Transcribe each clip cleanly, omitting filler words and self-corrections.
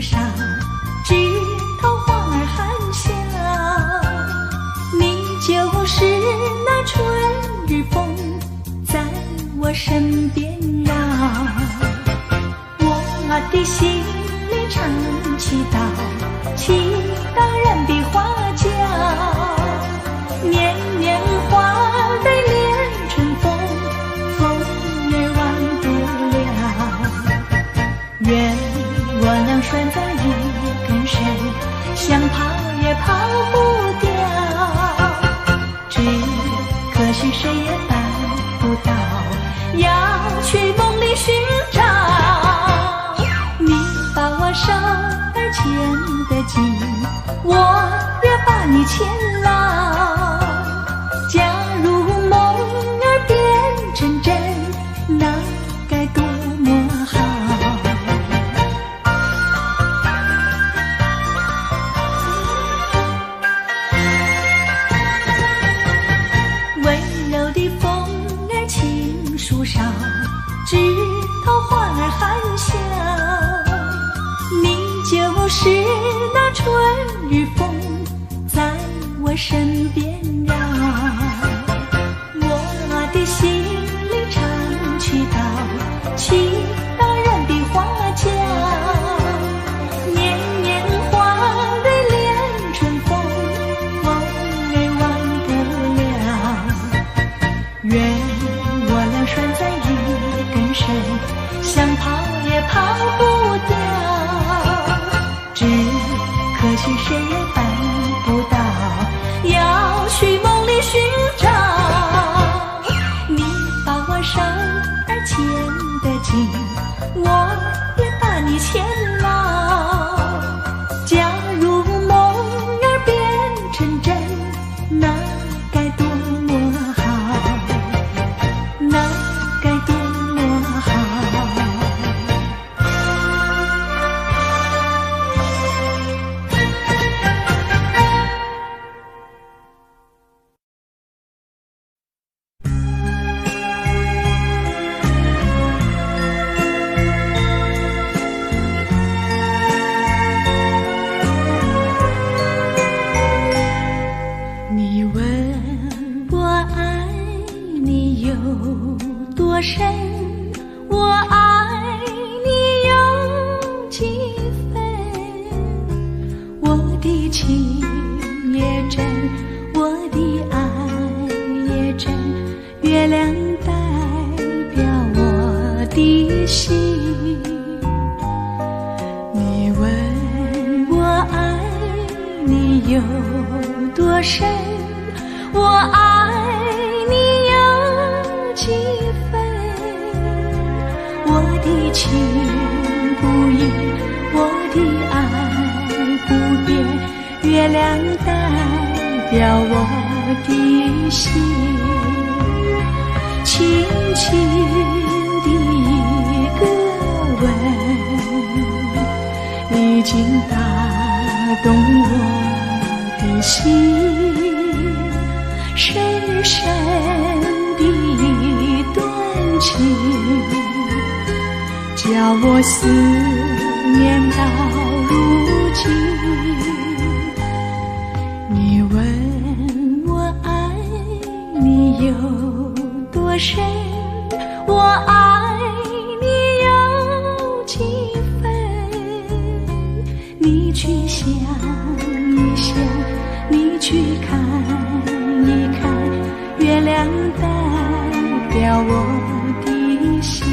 上，枝头花儿含笑。你就是那春日风，在我身边绕。我的心里常祈祷，祈祷人比花娇。年年花对连春风，风儿忘不了。愿我俩拴在一根绳，想跑也跑不掉。只可惜谁也办不到，要去梦里寻找。你把我手儿牵得紧，我也把你牵牢。假如梦儿变成真，那该多么好。温柔的风儿轻树梢，枝头花儿含笑。你就是那春日风，在我身边绕。我的心里常祈祷，祈祷人比花娇。年年花对连春风，风儿忘不了。愿我俩拴在一根绳，想跑也跑不掉。只可惜谁也办不到，要去梦里寻找。你把我手儿牵得紧，我也把你牵牢。假如梦儿变成真，那该多么好，那该多么好。你问我爱你有多深，我爱你有几分？我的情也真，我的爱也真，月亮代表我的心。你问我爱你有多深，我爱你有几分？我的情不移，我的爱不变，月亮代表我的心。轻轻的一个吻，已经打动我的心。深深的一段情，叫我思念到如今。你问我爱你有多深，我爱你有几分？你去想一想，你去看一看，月亮代表我的心。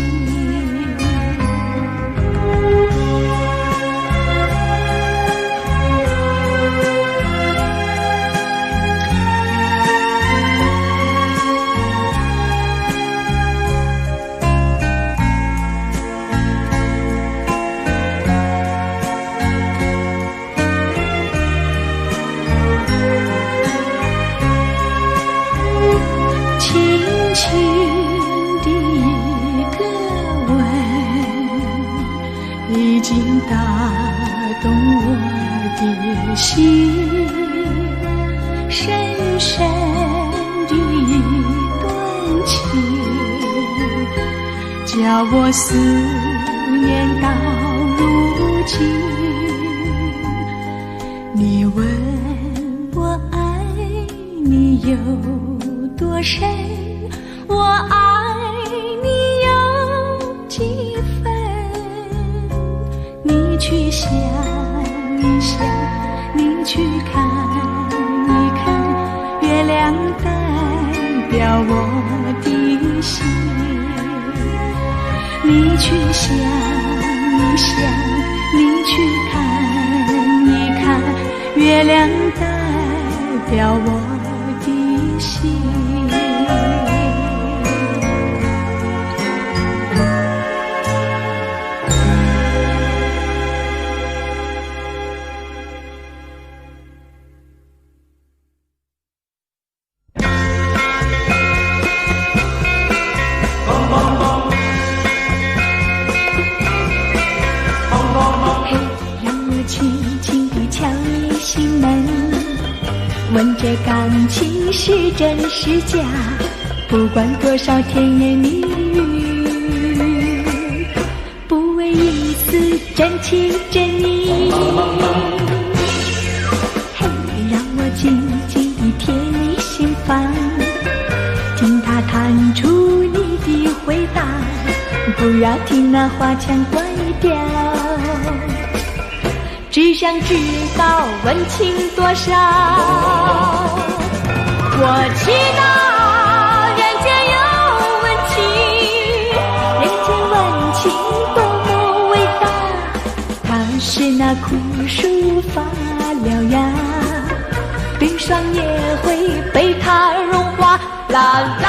轻轻的一个吻，已经打动我的心。深深的一段情，叫我思念到如今。有多深，我爱你有几分。你去想一想，你去看一看，月亮代表我的心。你去想一想，你去看一看，月亮代表我的心。问这感情是真是假，不管多少甜言蜜语，不为一丝真情真意。嘿，让我静静地贴你心房，听他弹出你的回答，不要听那花腔怪调，只想知道温情多少。我祈祷人间有温情，人间温情多么伟大，它是那枯树发了芽，冰霜也会被它融化。啦啦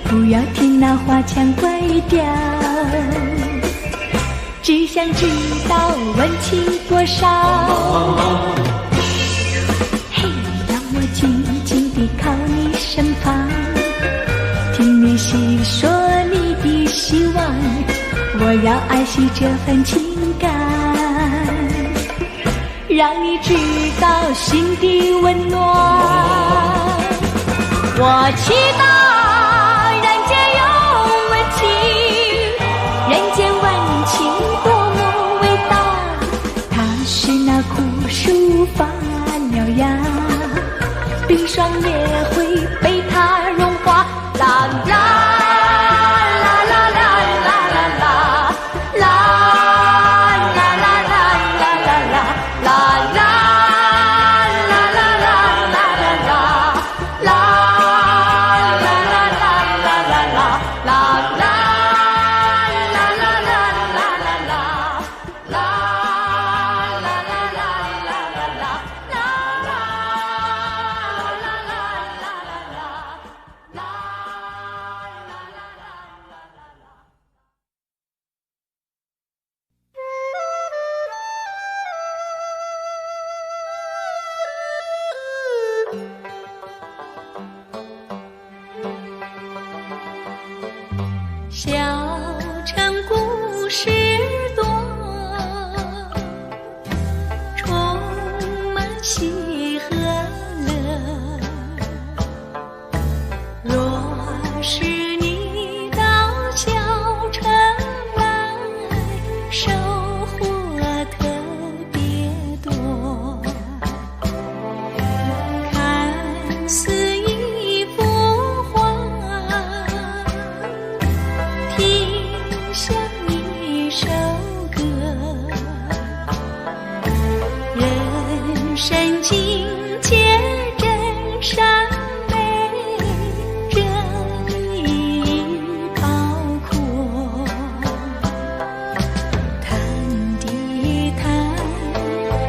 不要听那花腔怪调，只想知道温情多少。嘿，让我静静地靠你身旁，听你细说你的希望，我要爱惜这份情感，让你知道心的温暖。我祈祷人间温情多么伟大，它是那枯树发了芽，冰霜也会被它融化。啦啦小城故事多，充满喜和乐。若是你到小城来，收获特别多。看似一幅画，像一首歌，人生境界真善美，真意包括。谈的谈，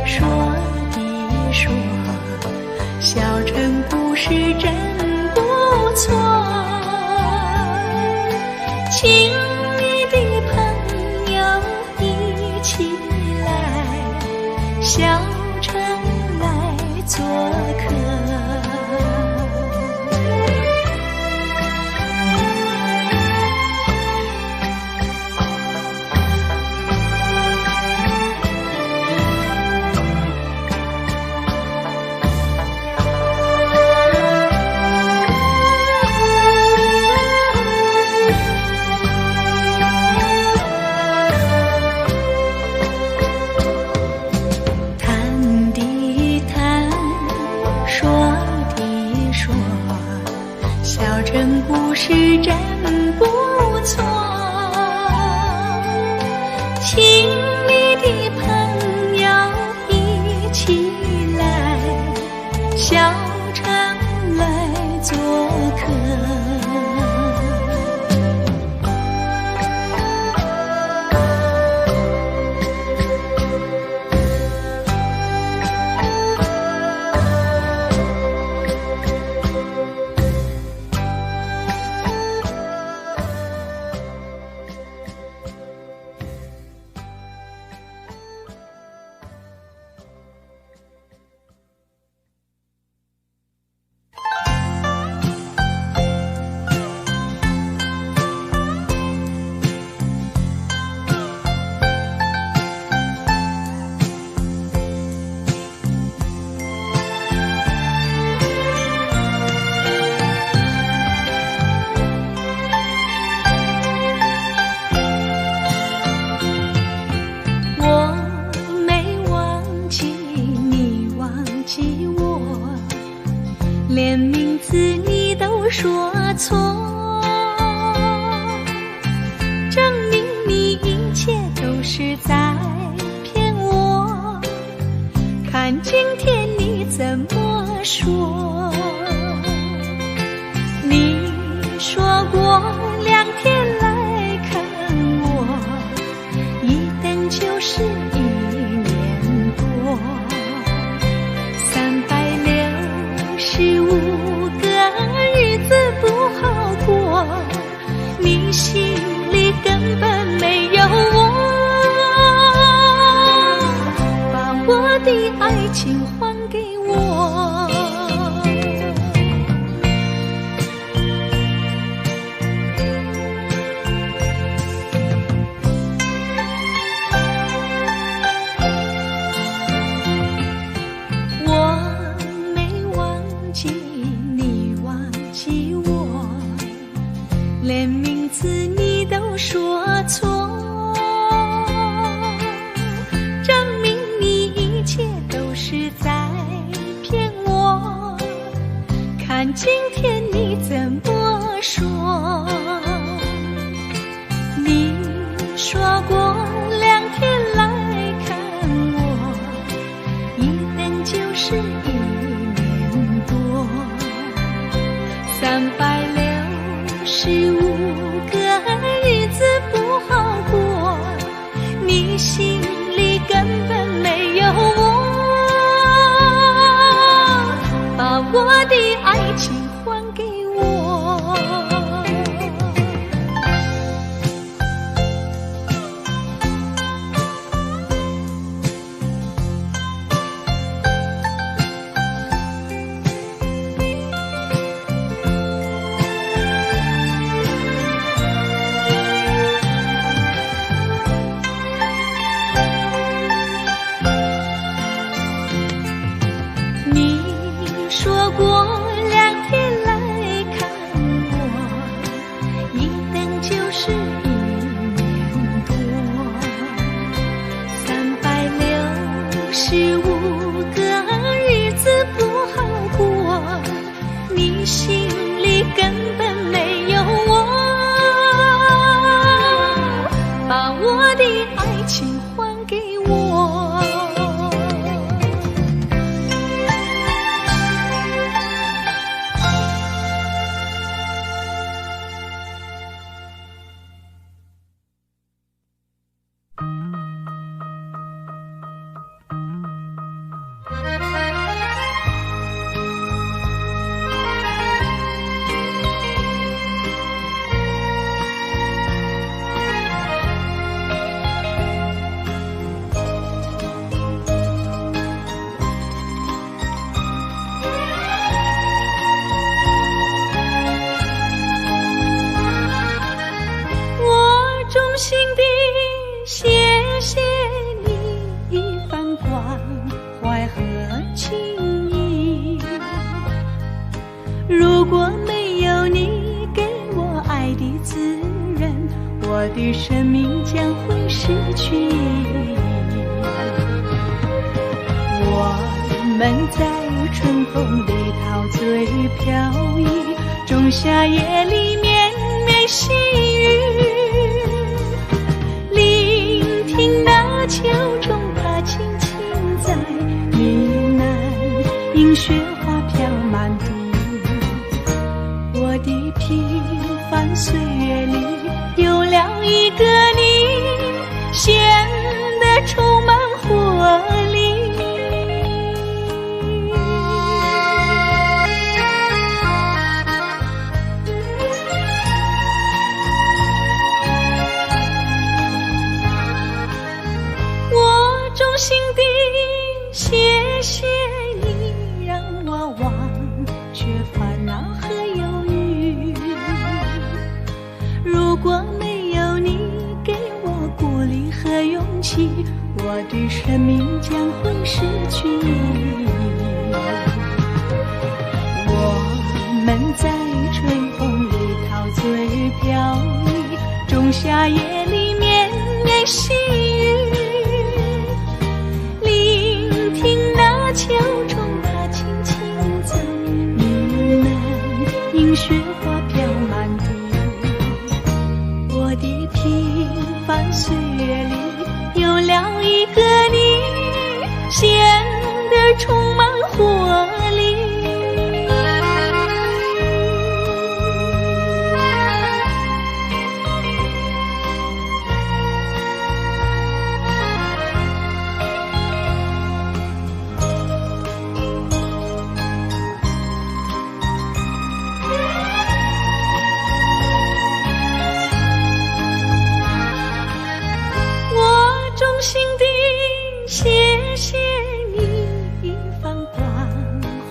说的说，小城故事真不错。亲密的朋友一起来，小城来坐。亲密的朋友一起来，小城来做客。连名字你都说错，证明你一切都是在骗我。看今天你怎么说？你说过2天来看我，一等就是1年多。365个日子不好过，你心里根本没有我，把我的爱情还给我。连名字你都说错，证明你一切都是在骗我。看今天你怎么说？你说过2天来看我，一等就是1年多。365个日子不好过，你心里根本没有我，把我的爱情还给我。说过2天来看我，一等就是1年多。365个日子不好过，你心里根本没有我，把我的爱情还给我。衷心地谢谢你一番关怀和情谊，如果没有你给我爱的滋润，我的生命将会失去意义。我们在春风里陶醉飘逸，仲夏夜里绵绵细雨，聆听雪花飘满地。我的平凡岁月里有了一个你，显得充满活力。我衷心地谢谢你，让我忘却烦恼和忧郁。如果没有你给我鼓励和勇气，我的生命将会失去意义。我们在春风里陶醉飘逸，仲夏夜里绵绵细雨，聆听那秋虫它轻轻在呢喃，迎雪花飘满地。我的平凡岁月里有了一个你，显得充满活力。衷心地谢谢你一番关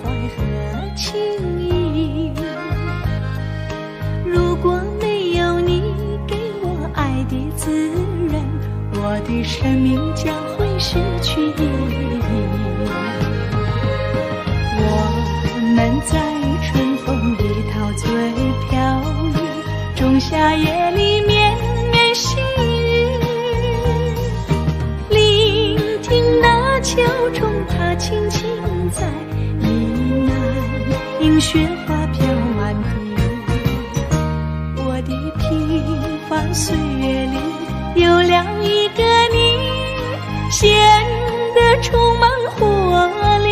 怀和情谊。如果没有你给我爱的滋润，我的生命将会失去意义。我们在春风里陶醉飘逸，仲夏夜里绵绵细雨，秋虫它轻轻在呢喃，迎雪花飘满地。我的平凡岁月里有了一个你，显得充满活力。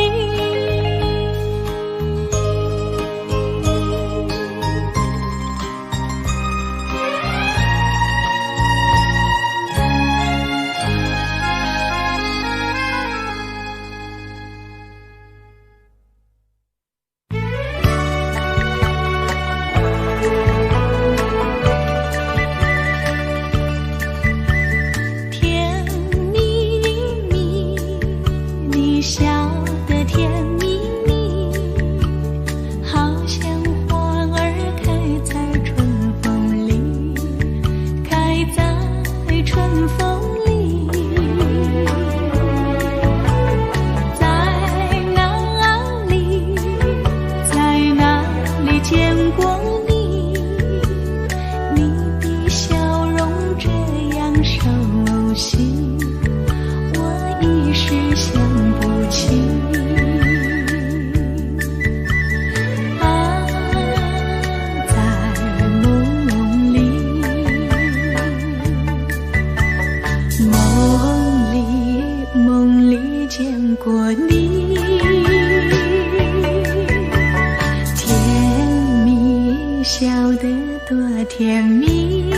甜蜜，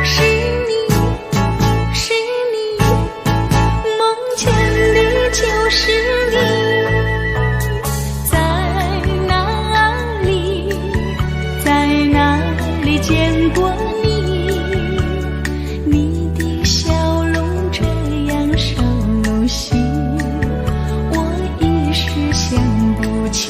是你，梦见的就是你，在哪里见过你？你的笑容这样熟悉，我一时想不起。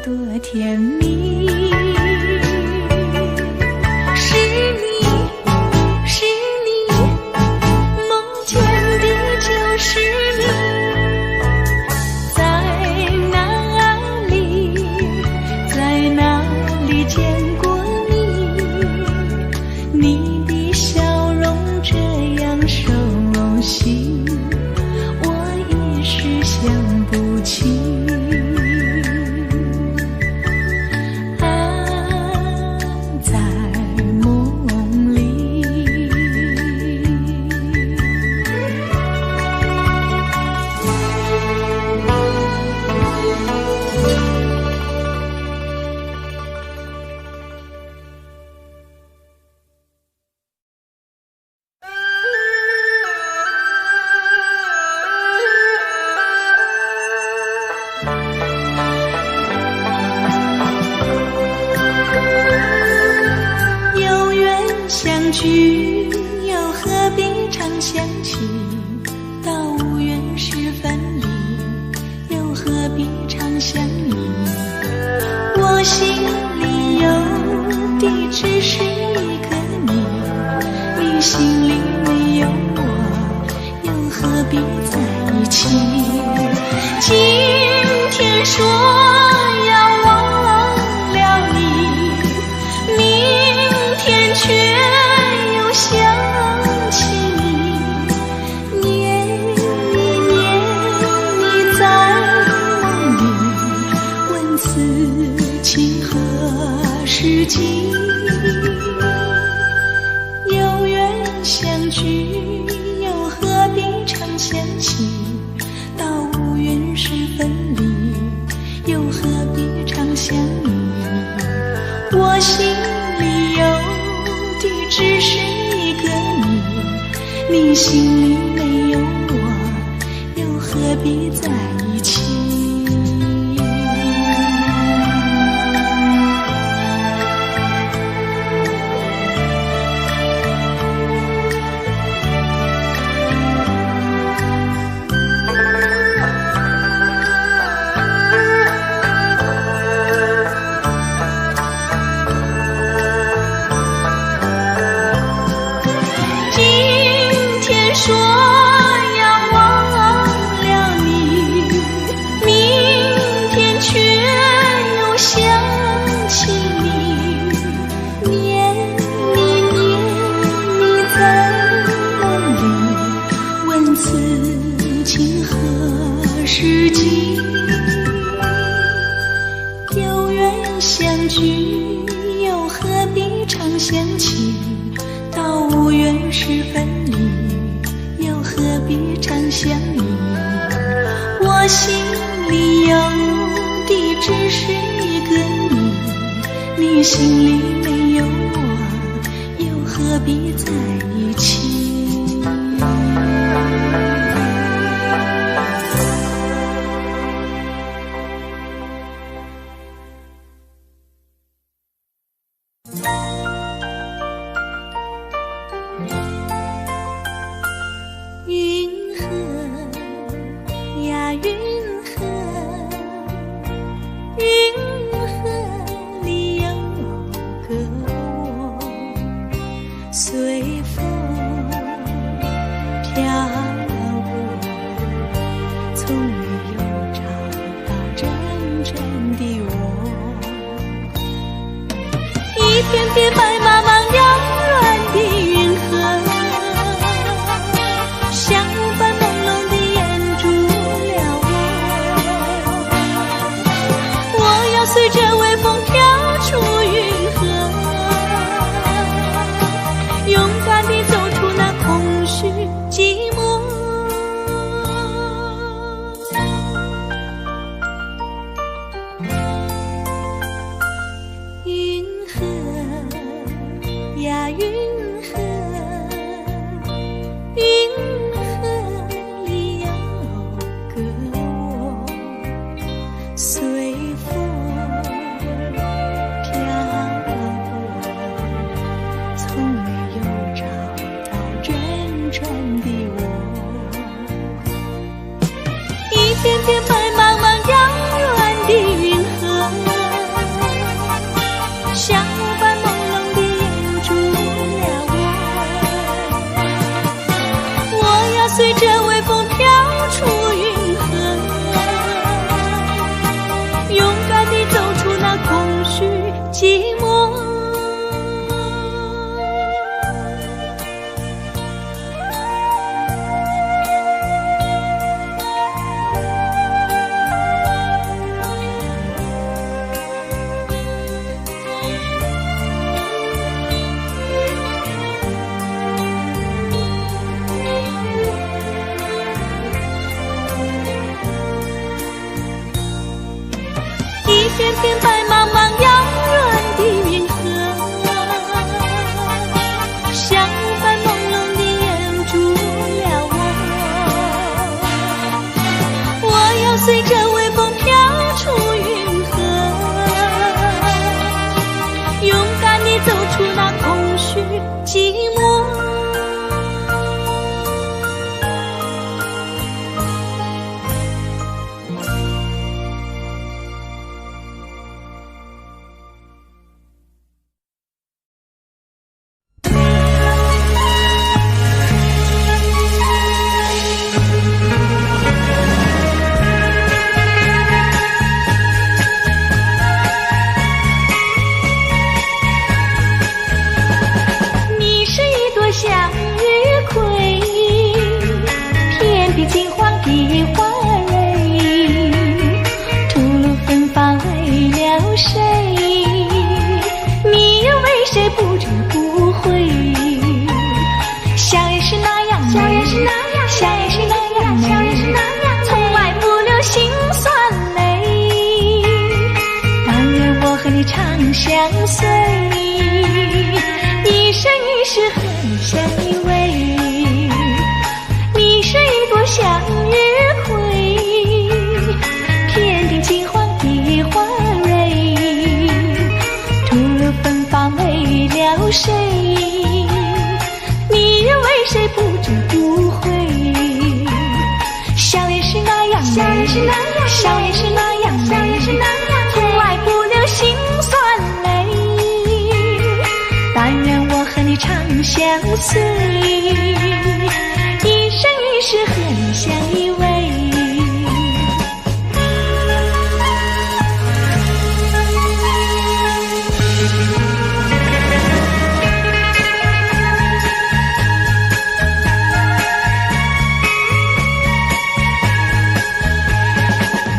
多甜蜜。是你，是你，梦见的就是你。在哪里，在哪里见过你？你的笑容这样熟悉，我一时想不起。相聚又何必常想起，到无缘时分离，又何必常相依。我心里有的只是一个你，你心里没有我，又何必在一起。今天说要忘了你，明天却想起你，念一念你在梦里，问此情何时尽？有缘相聚，又何必常想起？到无缘时分离，又何必常相依？我心里有的只是你心里没有我，又何必在一起？说要忘了你，明天却又想起你，念一念你在梦里，问此情何时尽？有缘相聚，又何必常想起？到无缘时分离，又何必常相依？我心里有的只是一个你，你心里没有我，又何必在一起？云河呀云河，云河里有个我，随风飘过，从没有找到真正的我。一片片白茫茫缭乱的云河，像无法朦胧的眼住了我要随着微风飘出云河，勇敢地走出那空虚寂寞。云河片片白茫茫遥远的云河，像泛朦胧的眼住了我要随着微风飘出云河，勇敢地走出那空虚寂寞。相随，一生一世和你相依偎。你是一朵向日葵，遍地金黄的花蕊，吐露芬芳为了谁？你愿为谁不知不悔？笑也是那样，笑也是那样，笑也是那样，笑也是那样，从来不留心酸。但愿我和你长相随，一生一世和你相依偎。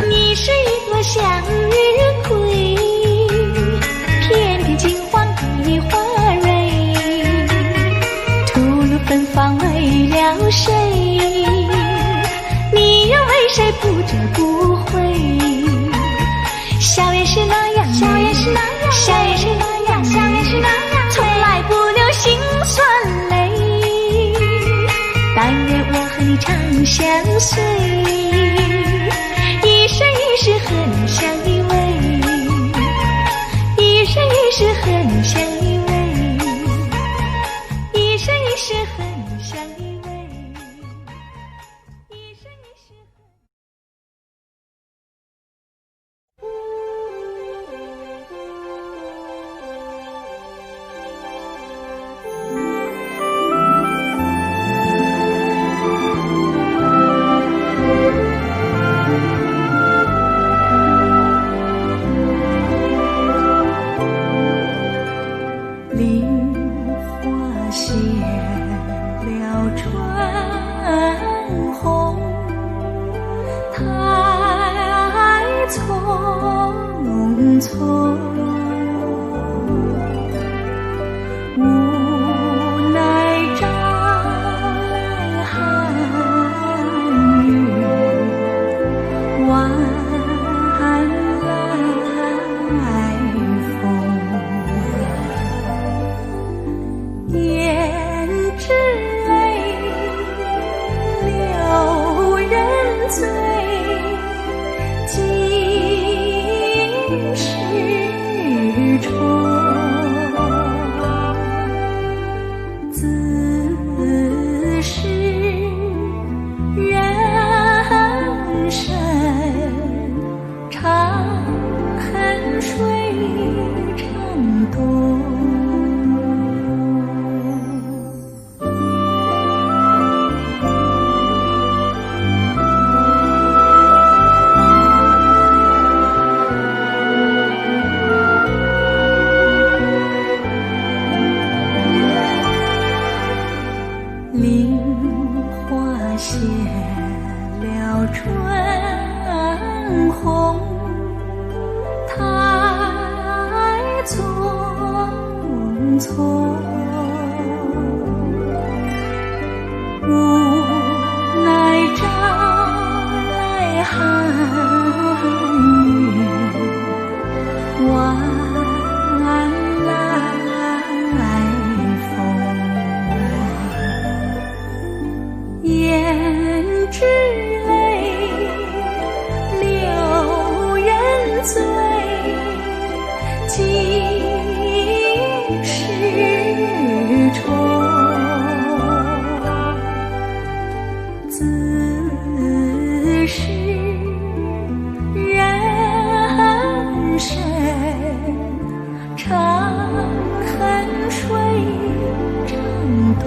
你是一朵向日葵，遍地金黄的花芬芳为了谁？你愿为谁不折不悔？笑也是那样，笑也是那样，笑也是那样，笑也是那样，从来不留心酸泪。但愿我和你长相随，一生一世和你相依偎，一生一世和你相依偎。是和你相依偎，一生一世和晚来风，胭脂泪，留人醉，几时重？自是人生长恨水长东。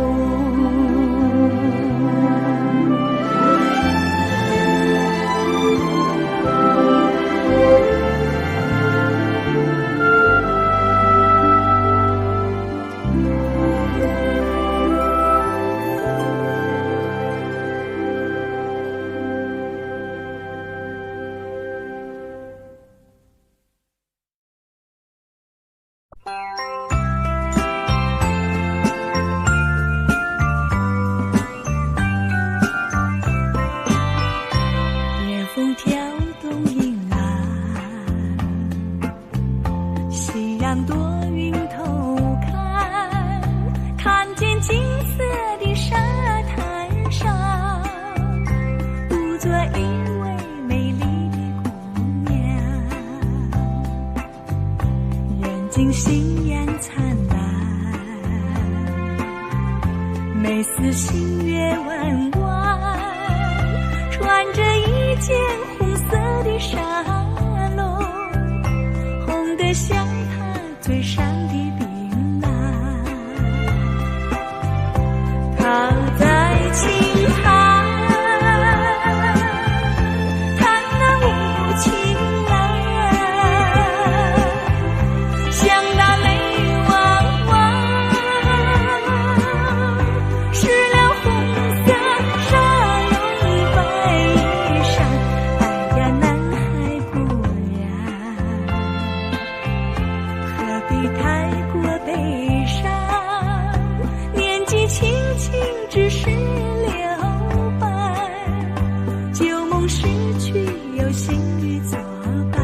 夜风挑动阴暗，夕阳躲云头看，看见金色的沙滩上，独坐一位美丽的姑娘，眼睛星眼灿烂，眉似新月弯弯，穿着一件红色的纱笼，红得像她嘴上的槟榔。她在轻弹，弹那无情郎，像那泪汪汪，湿了红色纱笼白衣裳。哎呀，南海姑娘，何必太过悲伤？年纪轻轻只是留伴，旧梦逝去有新侣作伴。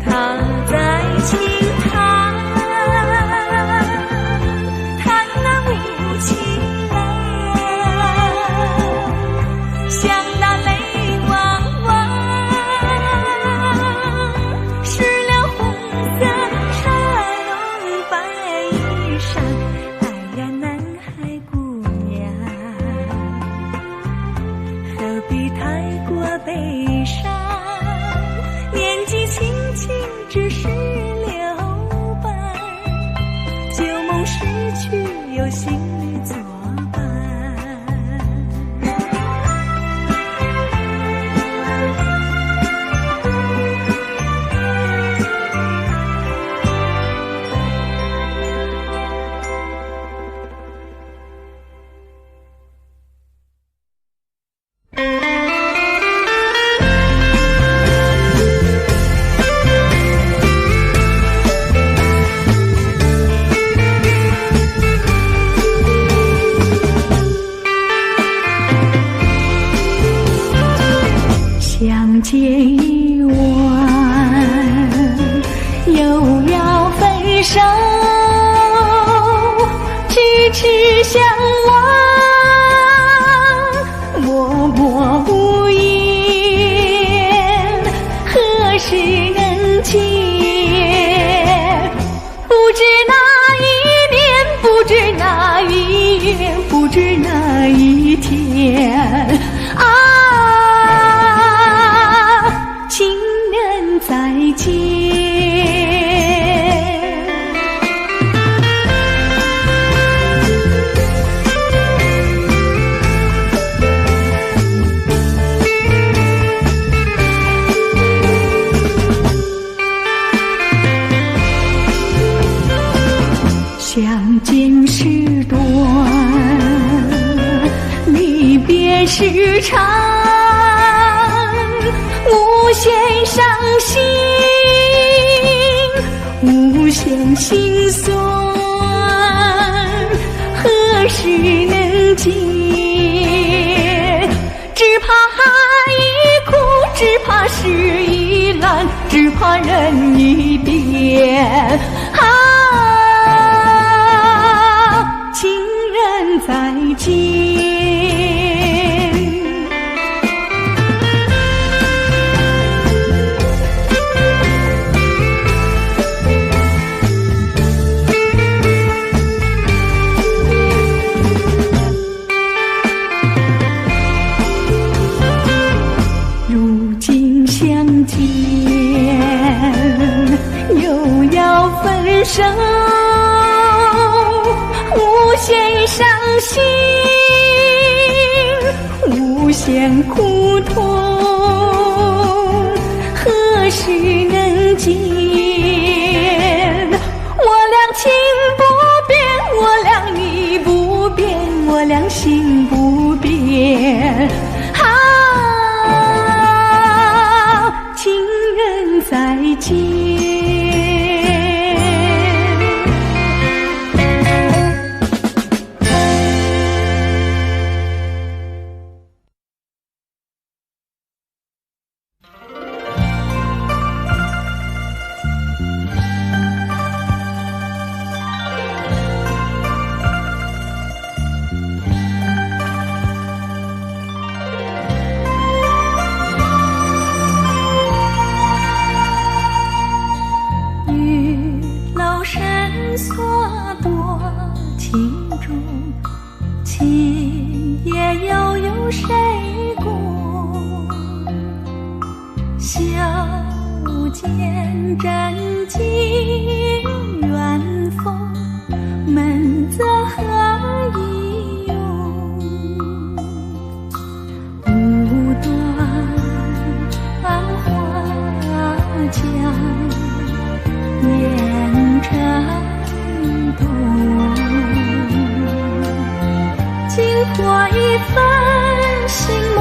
她在轻弹，弹那无情郎，像那泪汪汪，湿了红色纱笼白衣裳。哎呀，南海姑娘，何必太过悲伤？年纪轻轻只是留伴，旧梦逝去有新侣作伴。相见一晚，又要分手，咫尺相望，默默无言，何时能见？不知哪一年，不知哪一月，不知哪一天啊，情人再见。别时长，无限伤心，无限心酸，何时能解？只怕一哭，只怕事已烂，只怕人已变。情人再见。如今相见，又要分手，无限伤心，无限苦痛，何时能解？我俩情不变，我俩意不变，我俩心不变。情人再见。所多情重，情也悠悠谁共？笑见真情远逢，闷则何以用？无端花江烟尘。经过一份心梦，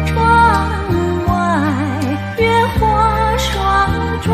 窗外月华霜重。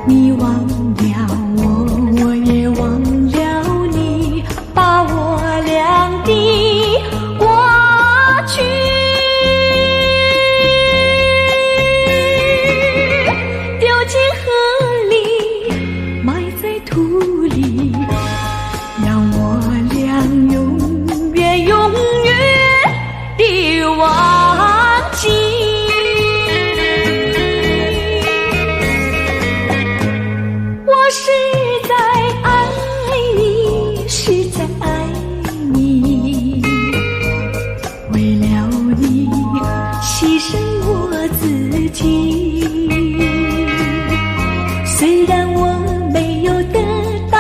你忘了我，我也忘了你，把我俩的过去丢进河里，埋在土里，让我俩永远永远地忘记。我实在爱你，实在爱你，为了你牺牲我自己。虽然我没有得到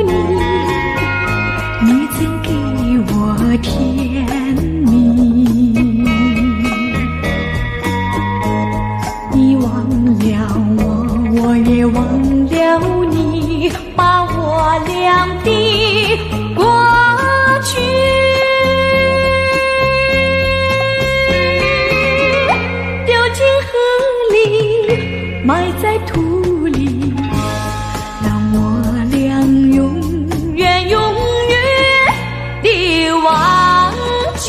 你，你曾给我甜蜜。你忘了我，我也忘了你，把我俩的过去丢进河里，埋在土里，让我俩永远永远地忘记。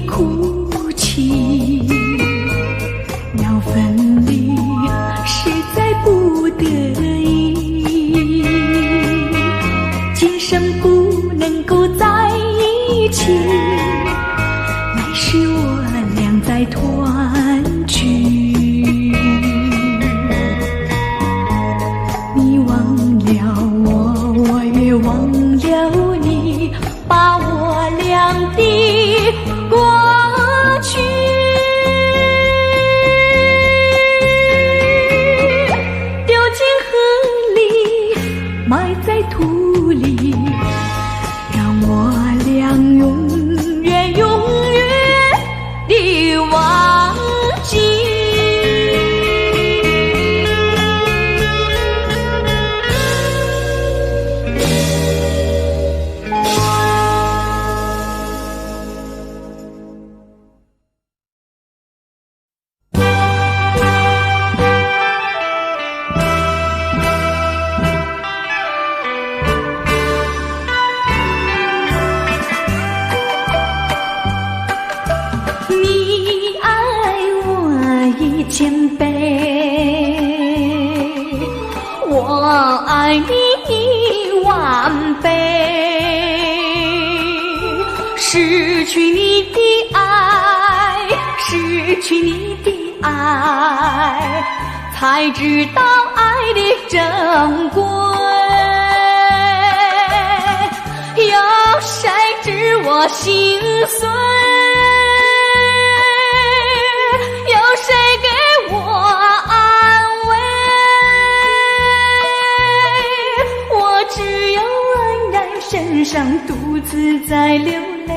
哭泣，要分离，实在不得已，今生不能够在一起，来世我俩再团聚。你忘了我，我也忘了你，把我俩的过去丢进河里，埋在土里，让我俩永远永远地忘记。你爱我1000倍，我爱你10000倍。失去你的爱，失去你的爱，才知道爱的珍贵。有谁知我心碎？身上独自在流泪，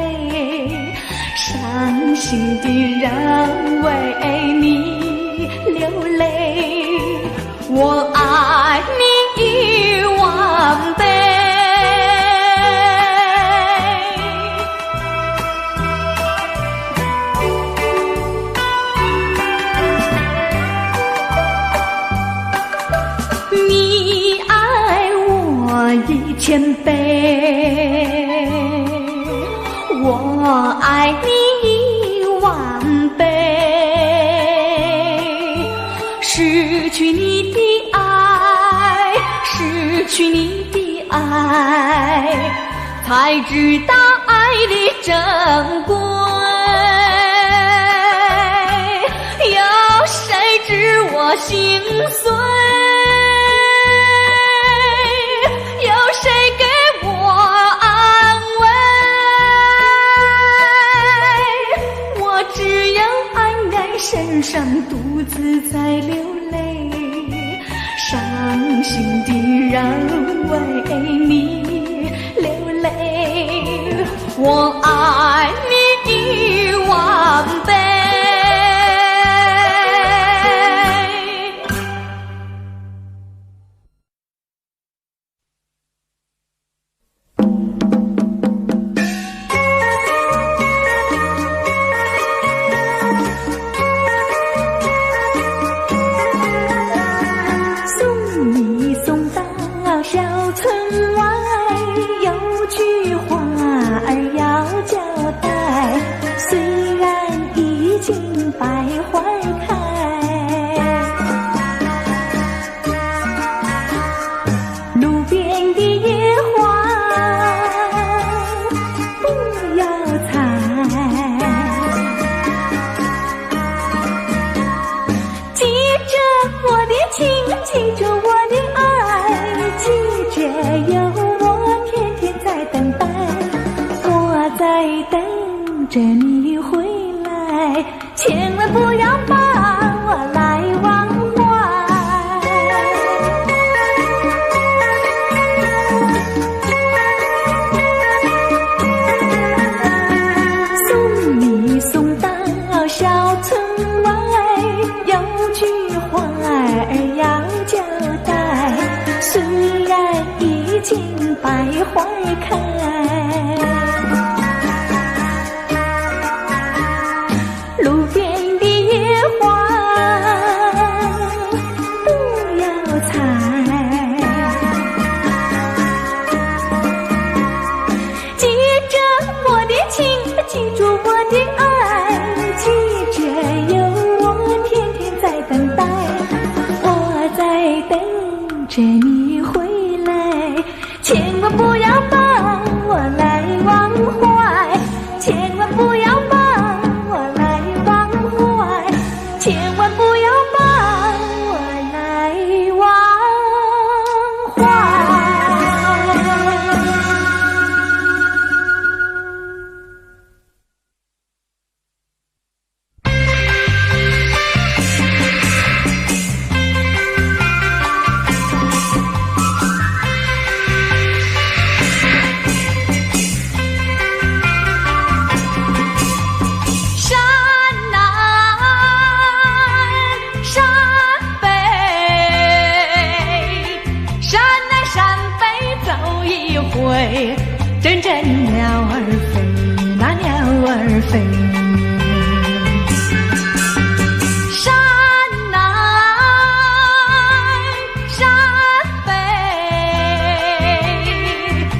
伤心的人为你流泪，我爱你10000倍。你爱我1000倍，我爱你10000倍。失去你的爱，失去你的爱，才知道爱的珍贵。有谁知我心碎？有谁给我安慰？我只有黯然神伤，独自在流泪，伤心的人为你流泪，我爱你10000倍。经百花开。路边的野花不要采，记着我的情，记着我的爱，记着有我天天在等待，我在等着你回来，千万不要把我来忘怀。送你送到小村外，有句话儿要交代，虽然已经百花开，路边的野花不要采，记着我的情，记住我的爱，记着有我天天在等待，我在等着你回来，千万不要把我来忘怀，千万不要把我来忘怀，千万不要把我来忘怀。阵阵鸟儿飞，那鸟儿飞，山南山北，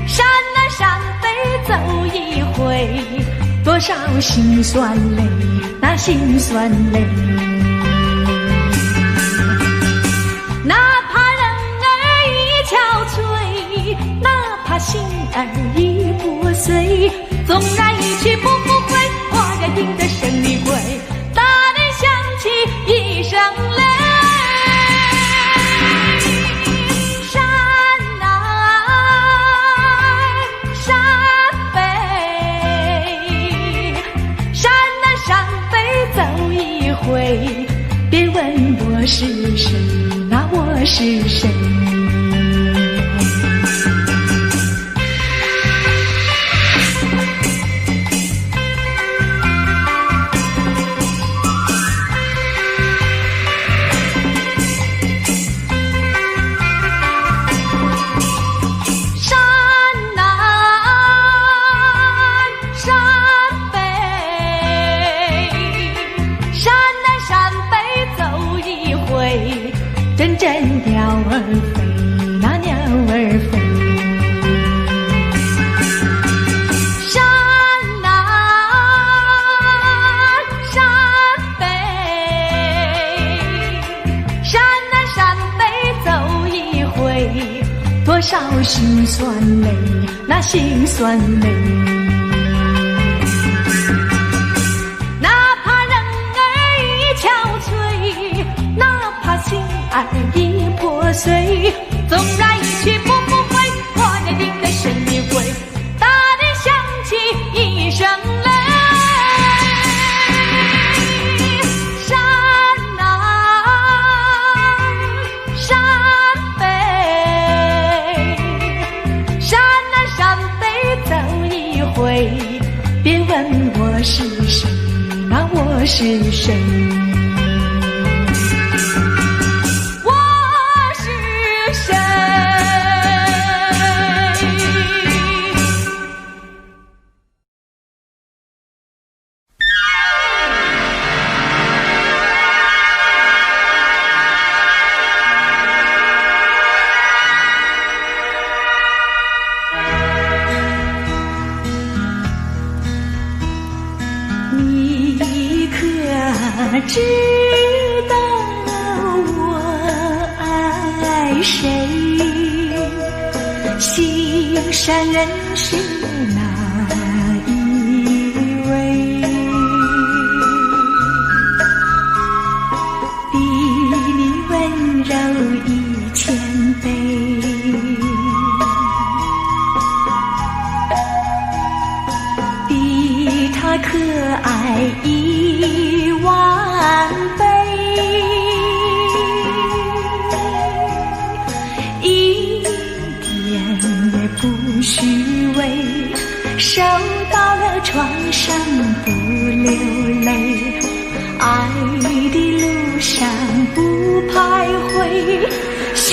山南山北走一回，多少辛酸泪，那辛酸泪。哪怕人儿已憔悴，哪怕心儿已破碎，纵然一去不复回，我认定的生离归，大人想起一声泪。山南山北，山南山北走一回，别问我是谁，那我是谁。阵阵鸟儿飞，那鸟儿飞，山南山北，山南山北走一回，多少辛酸泪，那辛酸泪。哪怕人儿已憔悴，哪怕心儿已破碎，纵然一去不复回，我认定的生离归，大人想起一声泪。山南山北，山南山北走一回，别问我是谁，那我是谁。你可知道我爱谁？心上人是哪一位？比你温柔1000倍，比他可爱10000倍，一点也不虚伪，受到了创伤不流泪，爱的路上不徘徊，像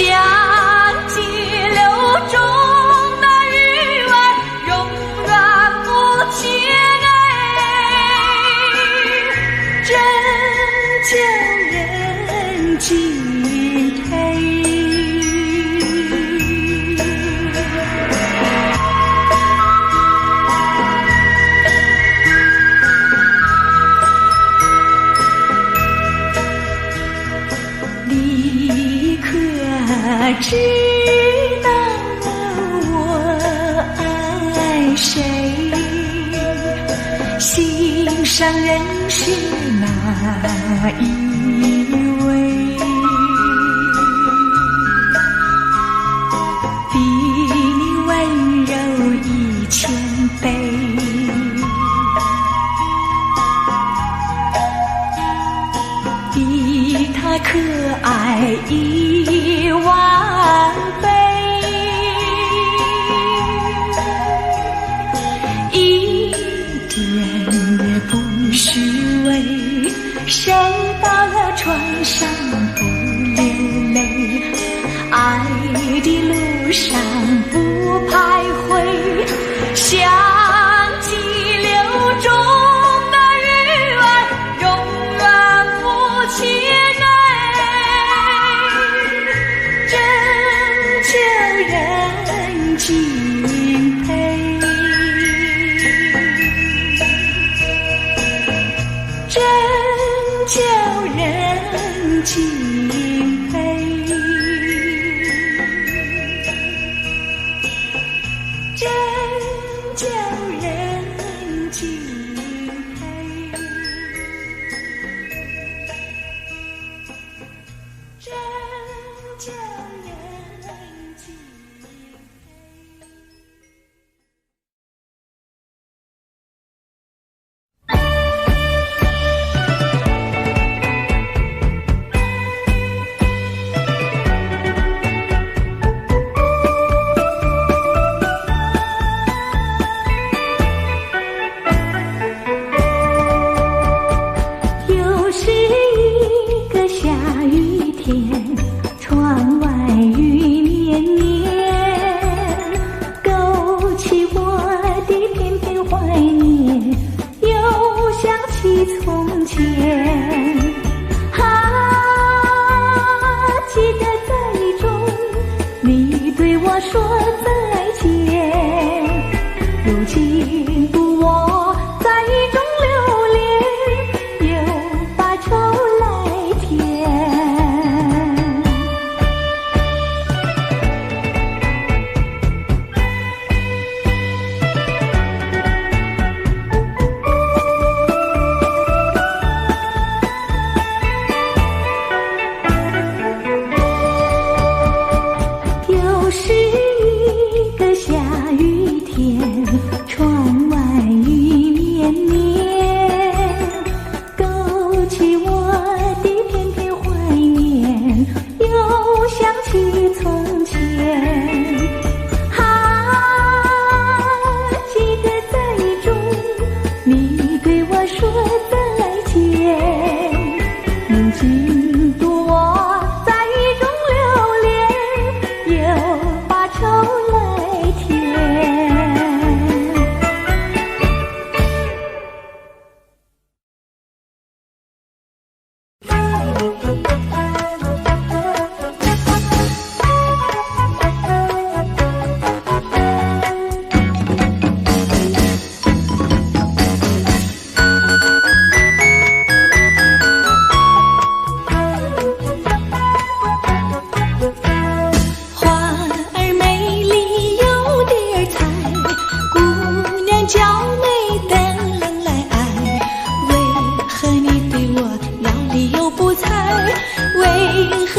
激流中的鱼儿永远不气馁，真叫人敬佩。你可知道我爱谁？心上人是哪一位？比你温柔1000倍，比他可爱10000倍，一点也不虚伪，受到了创伤不流泪，爱的路上不徘徊，像激流中的鱼儿永远不气馁，真叫人敬佩，真叫人敬佩，真叫人敬佩，真叫人敬佩。又是一个下雨天，窗外雨绵绵，勾起我的片片怀念，又想起从前。记得在雨中你对我说再见，如今不我在雨中流连，又把愁来填。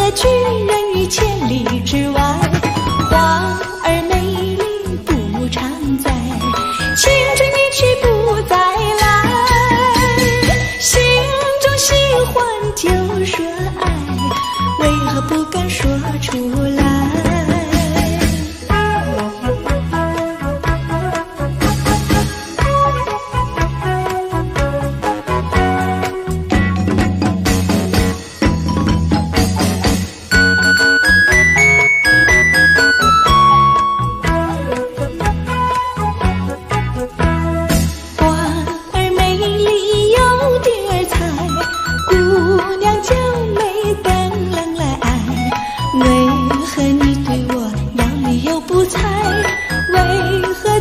何拒人于千里之外？花儿美丽不常在，青春一去不再来。心中喜欢就说爱，为何不敢说出来？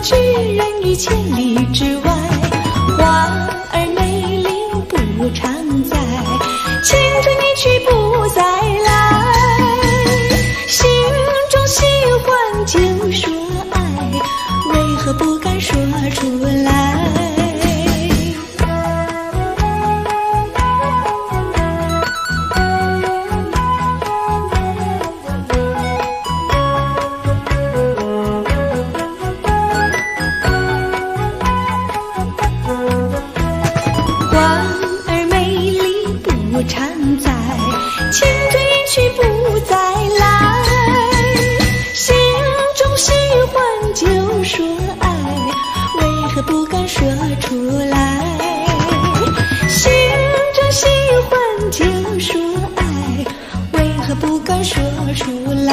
拒人于千里之外，花儿美丽不常在，青春一去不再来。心中喜欢就说爱，为何不敢说出来？常在，青春一去不再来。心中喜欢就说爱，为何不敢说出来？心中喜欢就说爱，为何不敢说出来？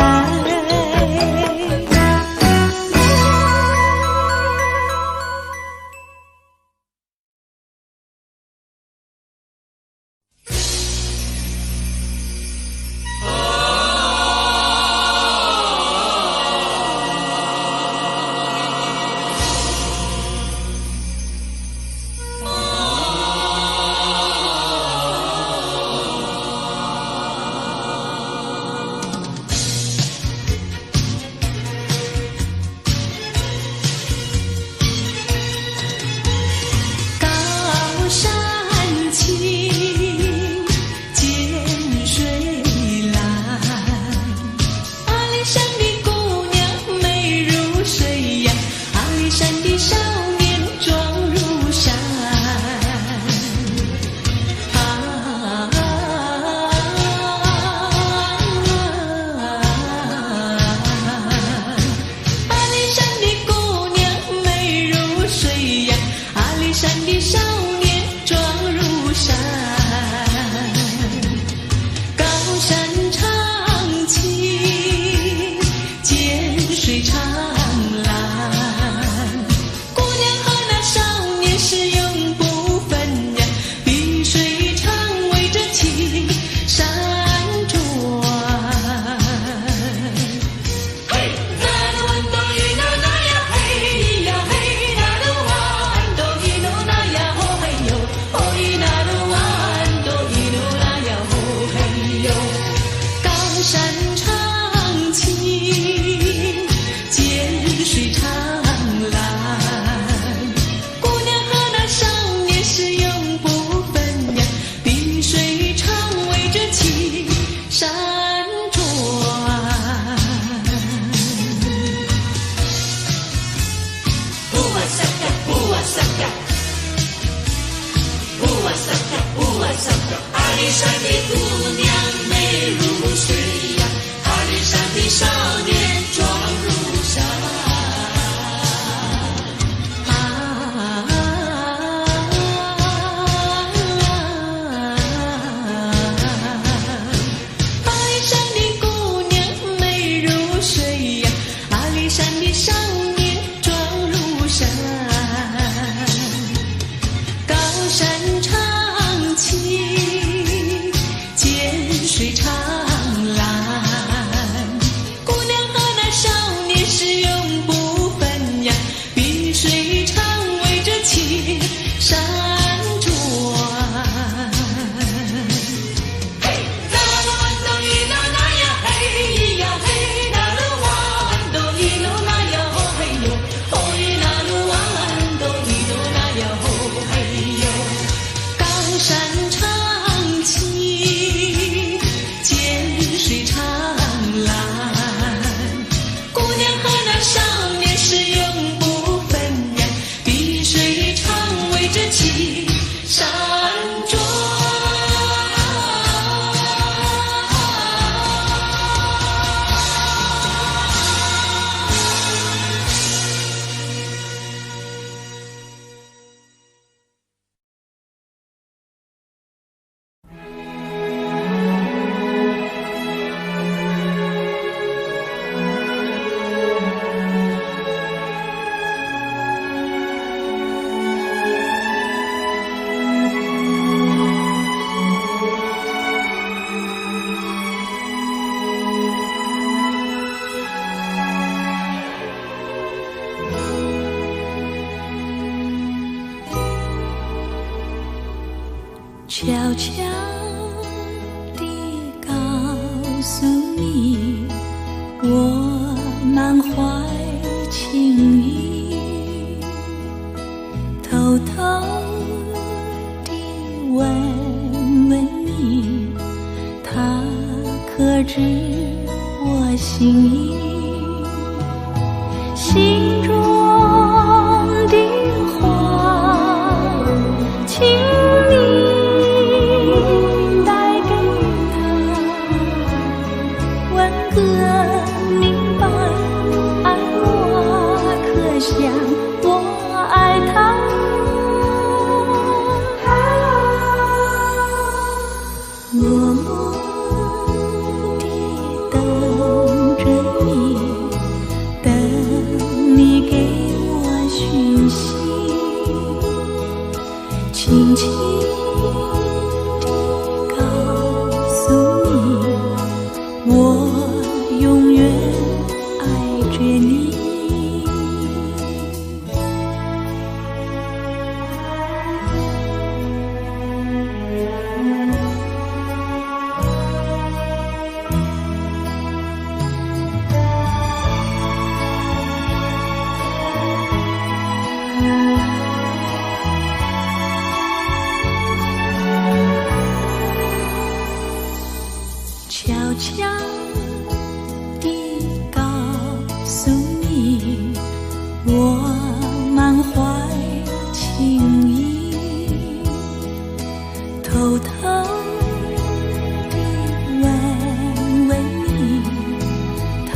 水长蓝，姑娘。悄悄地告诉你，我满怀情意，偷偷地问问你，他可知我心意？心中的话，请你带给他，问个明白，爱我可像我爱他？默默地等着你，等你给我讯息，轻轻地告诉你，我永远爱着你。悄悄地告诉你，我满怀情意，偷偷地问问你，他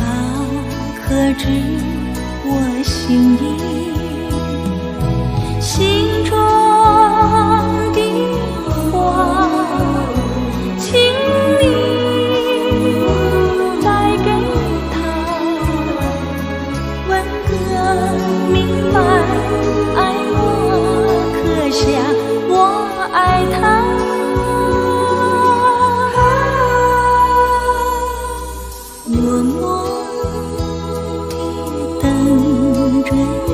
可知我心意？心中的话，请你明白，爱我可像我爱他？默默地等着你，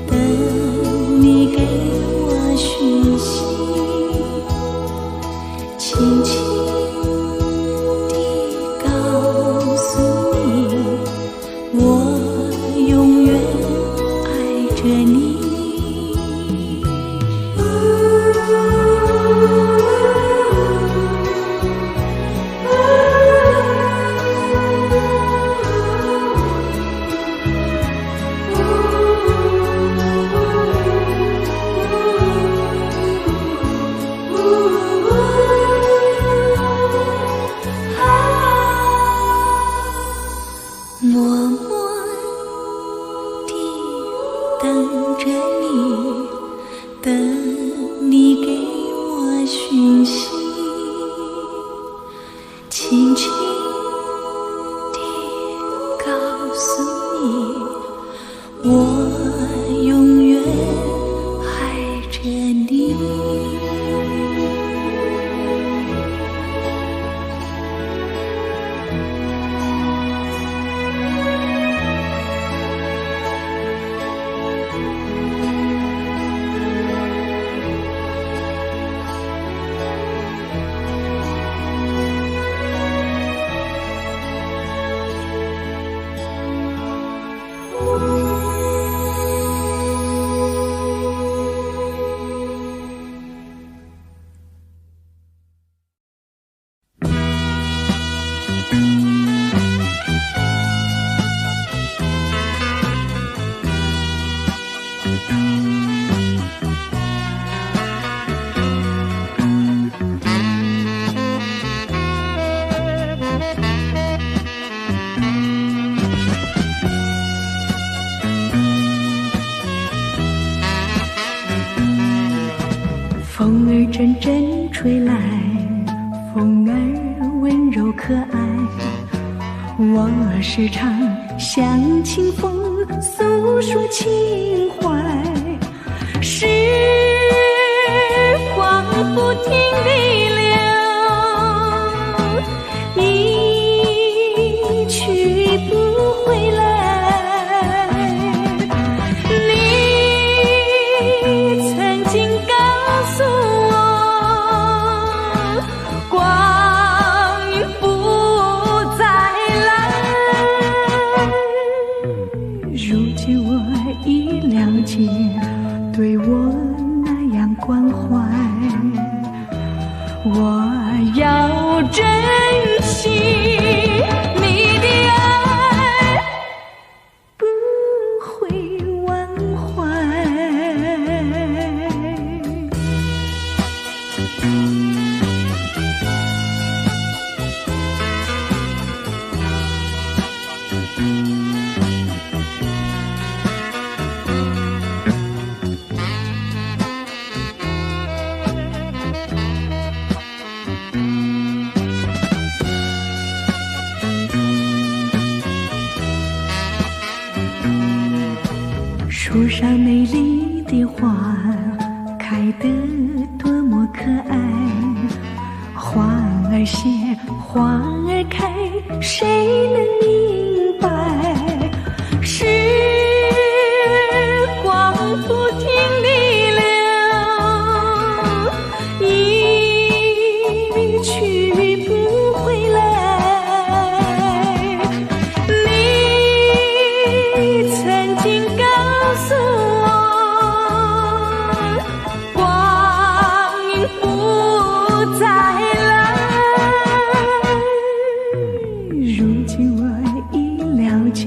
等你给我讯息，轻轻地告诉你，我永远爱着你。默默地等着你，等你给我讯息，轻轻地告诉你，我永远爱着你。风儿阵阵吹来，风儿温柔可爱，我时常向清风诉说情怀。时光不停地流，一去不回来。你曾经告诉我，我要珍惜你的爱，不会忘怀。树上美丽的花开得多么可爱，花儿谢，花儿开，谁能明白？时光不停地流，一去不回来。你曾经告诉我，光阴不再来。如今我已了解，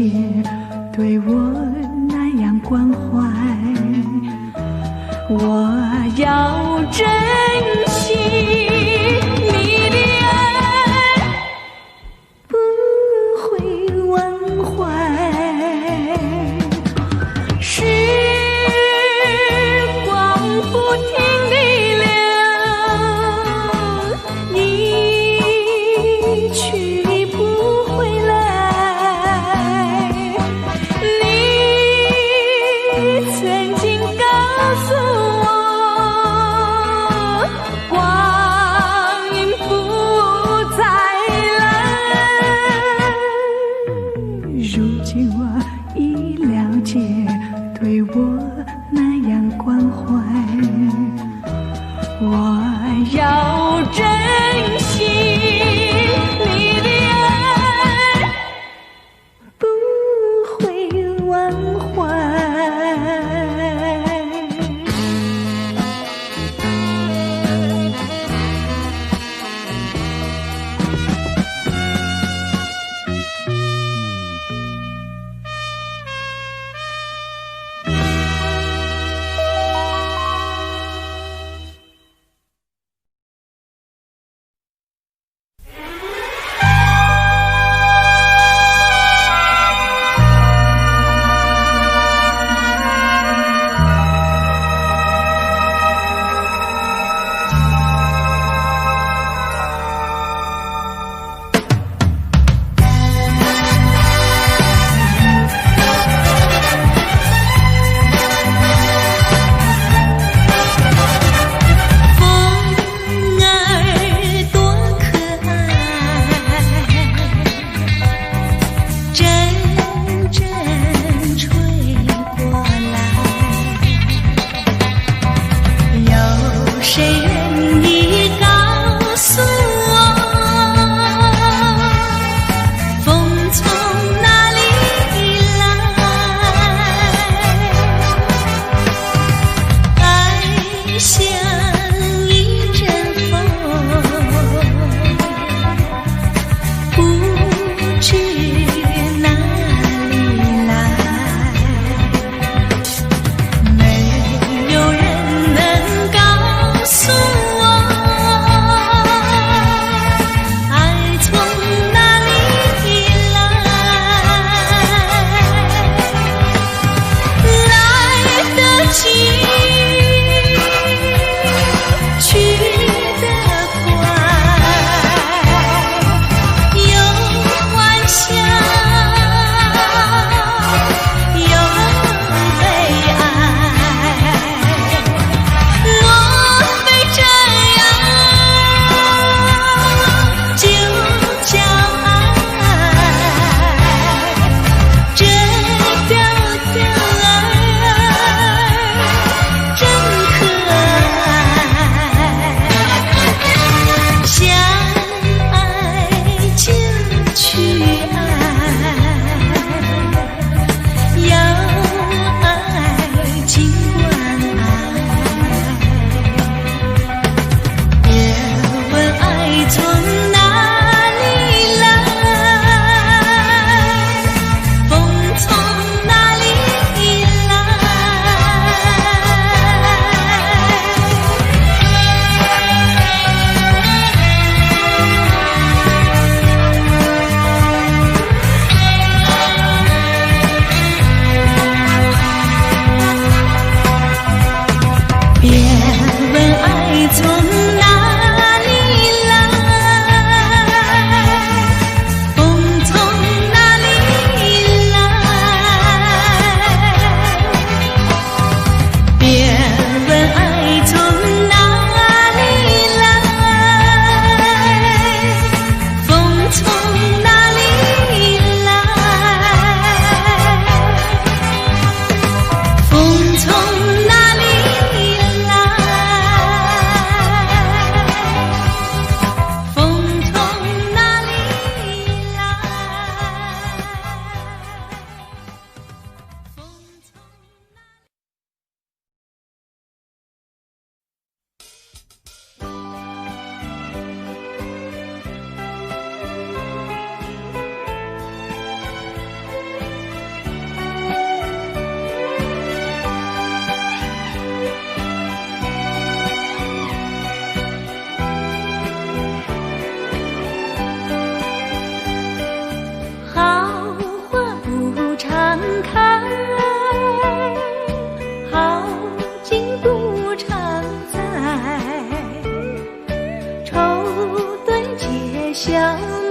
小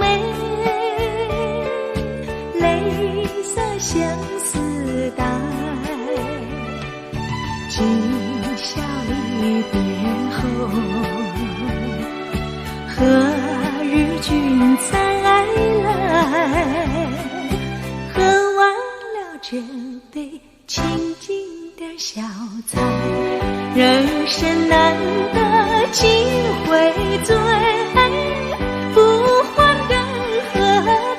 妹，泪洒相思带，今宵离别后，何日君再来？喝完了这杯清静的小菜，人生难得几回醉，不还更何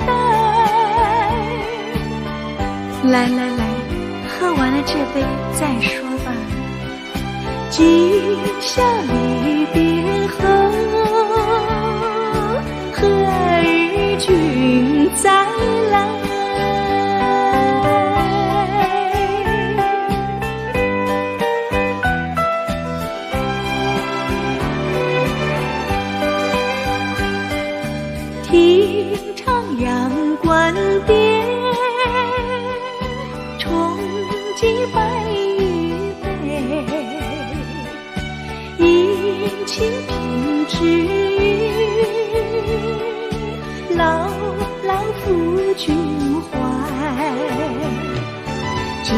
待？来来来，喝完了这杯再说吧。今宵离别后，何日君再来？听徜徉关边，重寄白玉杯，饮清平之语，牢牢抚君怀。今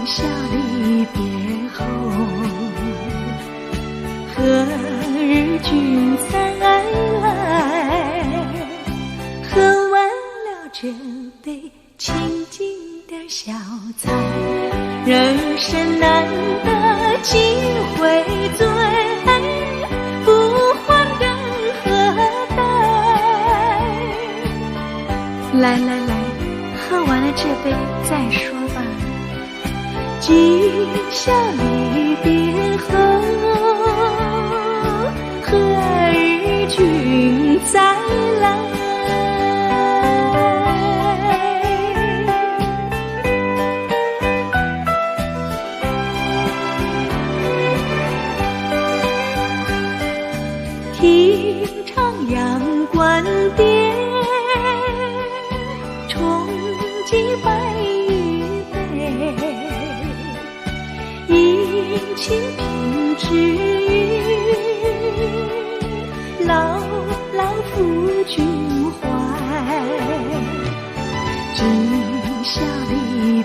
宵离别后，何日君再来？喝完了这杯清静的小菜，人生难得几回醉，不还更何待？来来来，喝完了这杯再说吧。今宵离别后，何日君再来？听徜徉关边，重寄白玉杯，饮清平之语，牢牢抚君怀。今宵离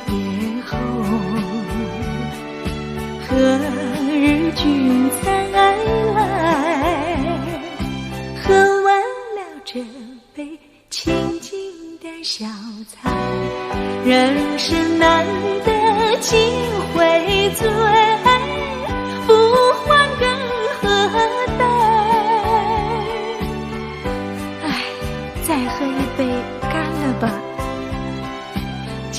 别后，何日君再来？喝完了这杯清静的小菜，人生难得几回醉，不还更何待？唉，再喝一杯干了吧。今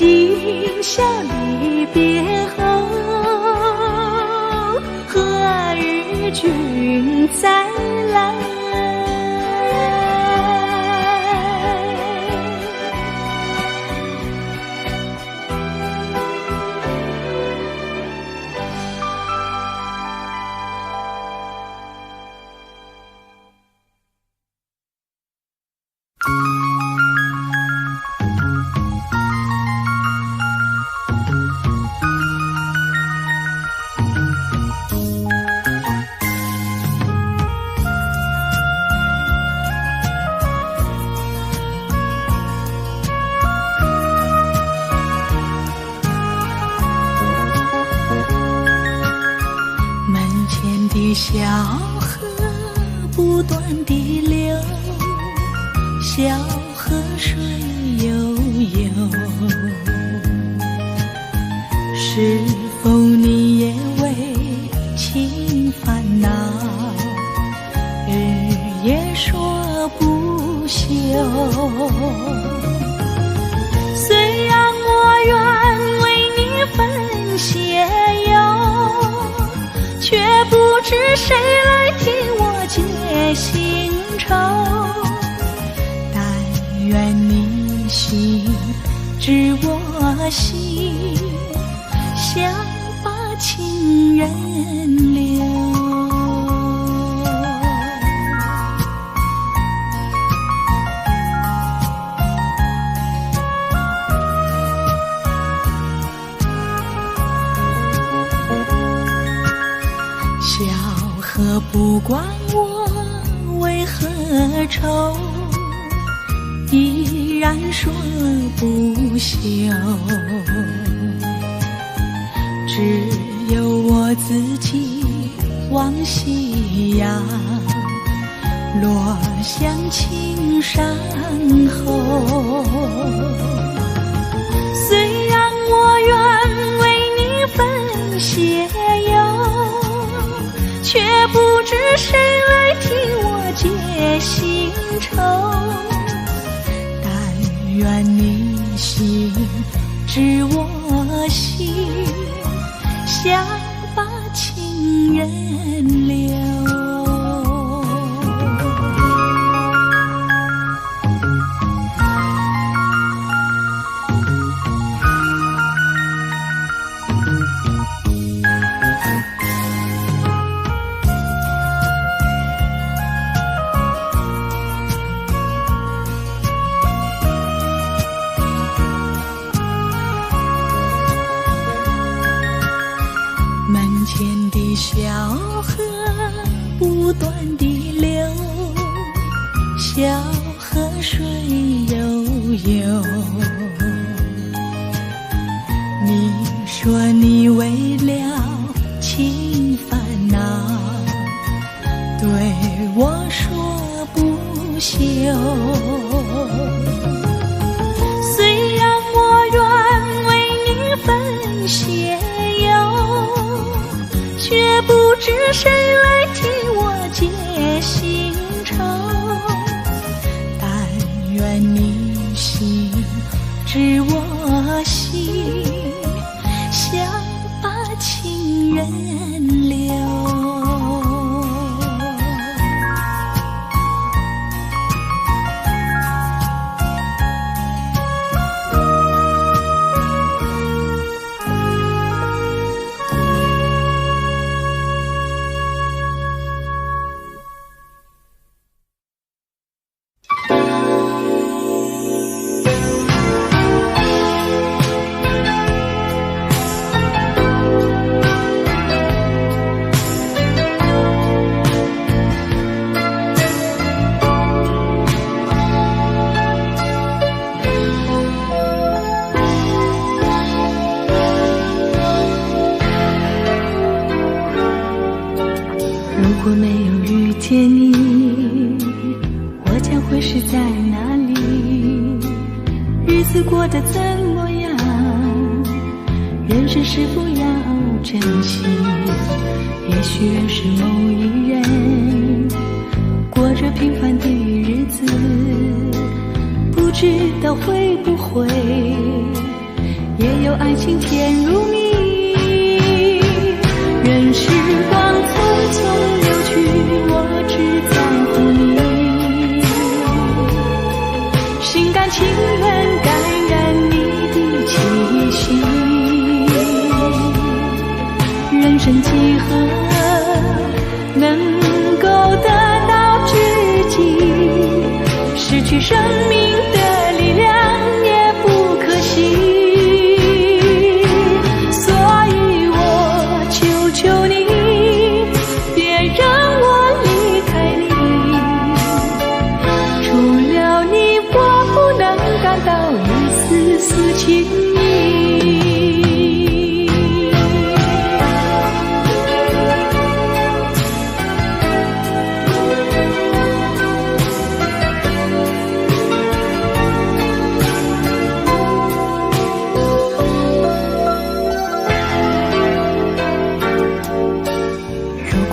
宵离别后，何日君再来？小河不断地流，小河水悠悠，是否你也为情烦恼，日夜说不休？虽然我愿为你分血忧，却不知谁来替我解心愁。但愿你心知我心，想把情人留。小河不管我为何愁，依然说不休，只有我自己望夕阳落向青山后。虽然我愿为你分斜游，却不知谁来替我解心愁。但愿你心知我心，想把情人留。门前的小河不断地流，小河水悠悠。你说你为了情烦恼，对我说不休。虽然我愿为你分斜却不知谁来替我解心愁。但愿你心知我心，想把情人留。如果没有遇见你，我将会是在哪里？日子过得怎么样？人生是否要珍惜？也许认识某一人，过着平凡的日子，不知道会不会也有爱情甜如蜜。任时光匆匆流去，我只在乎你，心甘情愿感染你的气息。人生几何能够得到知己，失去生命的力量也不可惜。求你别让我离开你，除了你我不能感到一丝丝情意。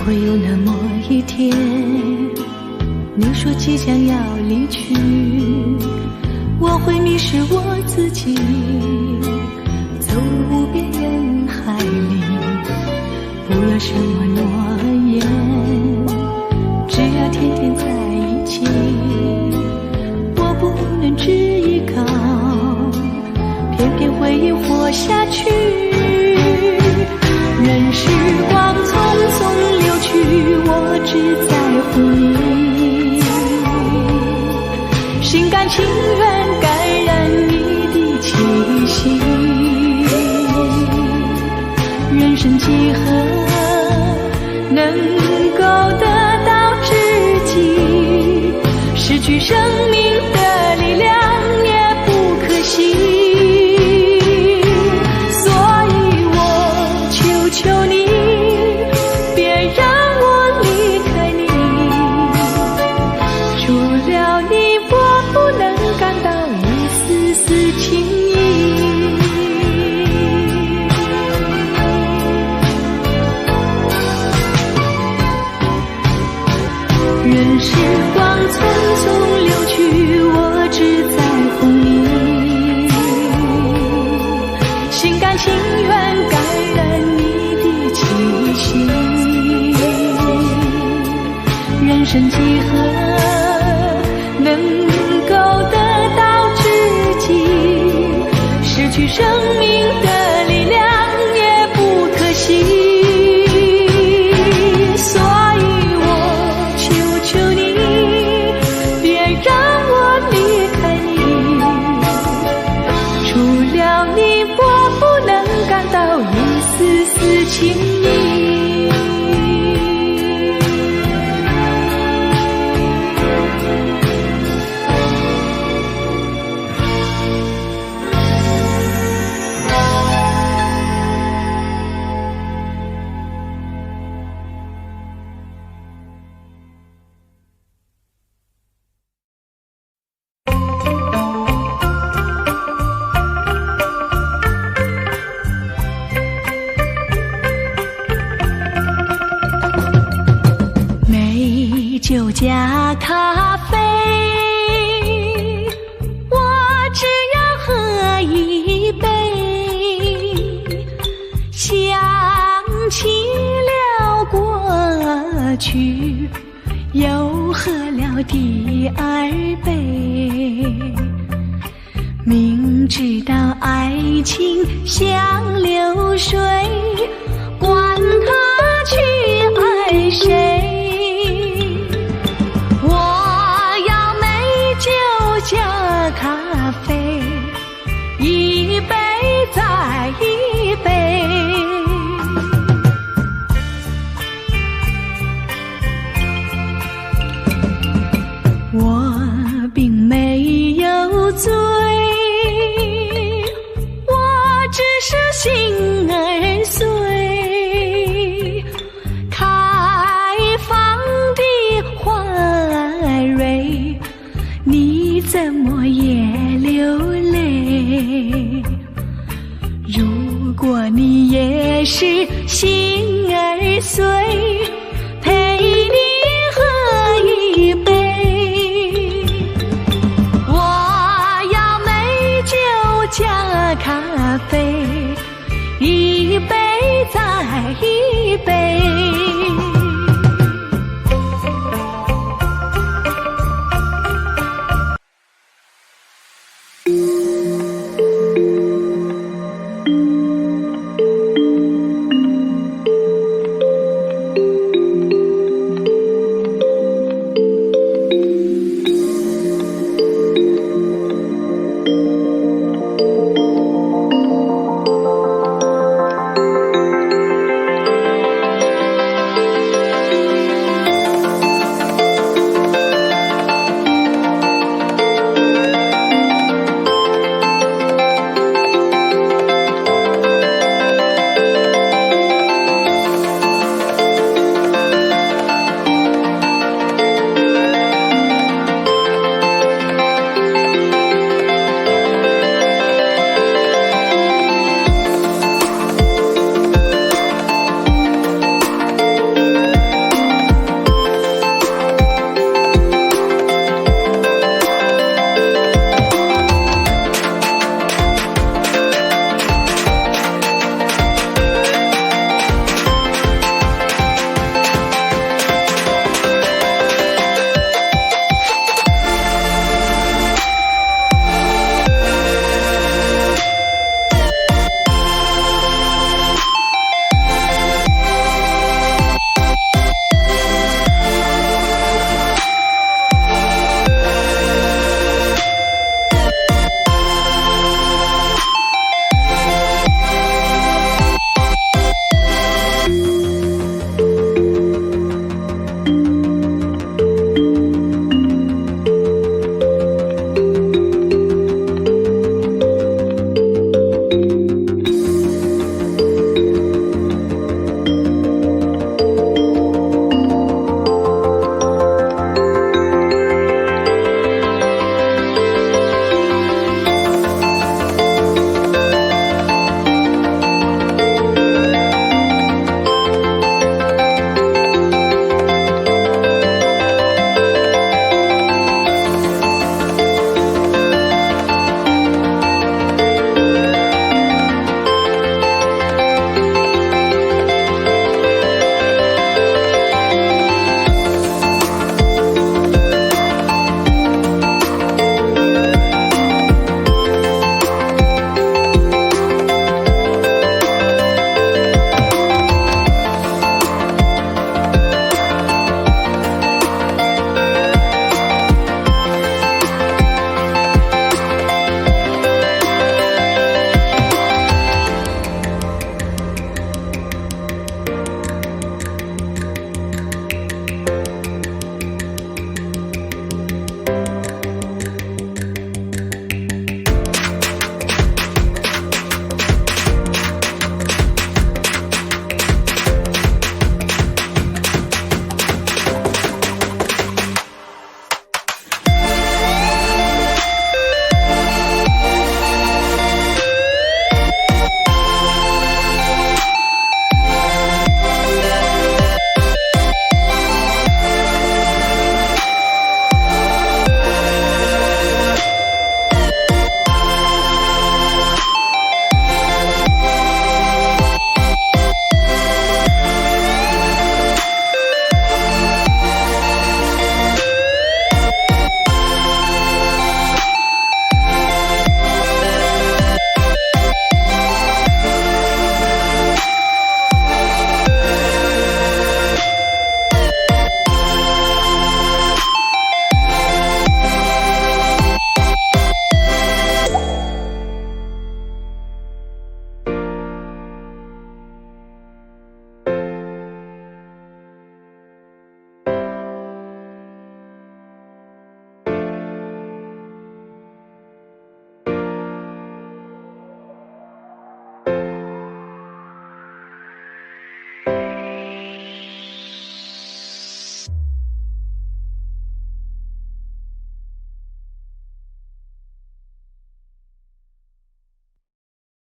会有那么一天，你说即将要离去，我会迷失我自己，走入无边人海里。不要什么诺言，只要天天在一起。我不能只依靠，偏偏回忆活下去。任时光匆匆流去，我只在乎你，心甘情愿感染你的气息。人生几何能够得到知己，失去生命的力量而悲。明知道爱情像流水，管他去爱谁。我要美酒加咖啡，一杯再一杯。我并没有醉，我只是心儿碎。开放的花儿蕊，你怎么也流泪？如果你也是心儿碎，